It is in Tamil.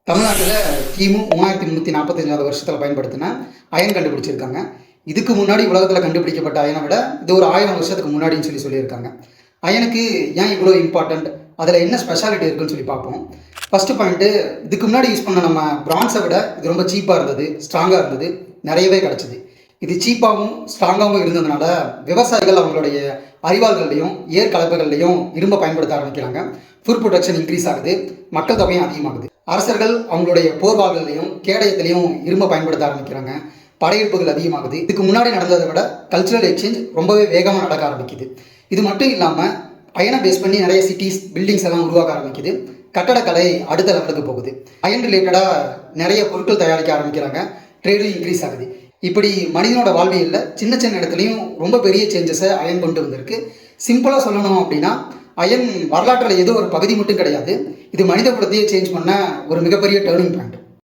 தமிழ்நாட்டில் கிமு 3345 வருஷத்தில் பயன்படுத்தின அயன் கண்டுபிடிச்சிருக்காங்க. இதுக்கு முன்னாடி உலகத்தில் கண்டுபிடிக்கப்பட்ட அயனை விட இது ஒரு 1000 வருஷத்துக்கு முன்னாடின்னு சொல்லியிருக்காங்க. அயனுக்கு ஏன் இவ்வளோ இம்பார்ட்டண்ட், அதில் என்ன ஸ்பெஷாலிட்டி இருக்குன்னு சொல்லி பார்ப்போம். ஃபஸ்ட்டு பாயிண்ட்டு, இதுக்கு முன்னாடி யூஸ் பண்ண நம்ம பிரான்ஸை விட இது ரொம்ப சீப்பாக இருந்தது, ஸ்ட்ராங்காக இருந்தது, நிறையவே கிடச்சிது. இது சீப்பாகவும் ஸ்ட்ராங்காகவும் இருந்ததுனால விவசாயிகள் அவங்களுடைய அறிவாள்கள்லையும் ஏற்கலப்புகள்லையும் இரும்பை பயன்படுத்த ஆரம்பிக்கிறாங்க. ஃபுட் ப்ரொடக்ஷன் இன்க்ரீஸ் ஆகுது, மக்கள் தொகையும் அதிகமாகுது. அரசர்கள் அவங்களுடைய போர்வாள்களையும் கேடயத்திலையும் இரும்பை பயன்படுத்த ஆரம்பிக்கிறாங்க. படையெடுப்புகள் அதிகமாகுது. இதுக்கு முன்னாடி நடந்ததை விட கல்ச்சுரல் எக்ஸ்சேஞ்ச் ரொம்பவே வேகமாக நடக்க ஆரம்பிக்குது. இது மட்டும் இல்லாமல் அயனை பேஸ் பண்ணி நிறைய சிட்டிஸ், பில்டிங்ஸ் எல்லாம் உருவாக்க ஆரம்பிக்குது. கட்டடக்கலை அடுத்த லெவலுக்கு போகுது. அயன் ரிலேட்டடாக நிறைய பொருட்கள் தயாரிக்க ஆரம்பிக்கிறாங்க. ட்ரேடும் இன்க்ரீஸ் ஆகுது. இப்படி மனிதனோட வாழ்வியலில் சின்ன சின்ன இடத்துலையும் ரொம்ப பெரிய சேஞ்சஸை அயன் கொண்டு வந்திருக்கு. சிம்பிளாக சொல்லணும் அப்படின்னா, அயன் வரலாற்றில் ஏதோ ஒரு பகுதி மட்டும் கிடையாது, இது மனித குலத்தையே சேஞ்ச் பண்ண ஒரு மிகப்பெரிய டேர்னிங் பாயிண்ட்.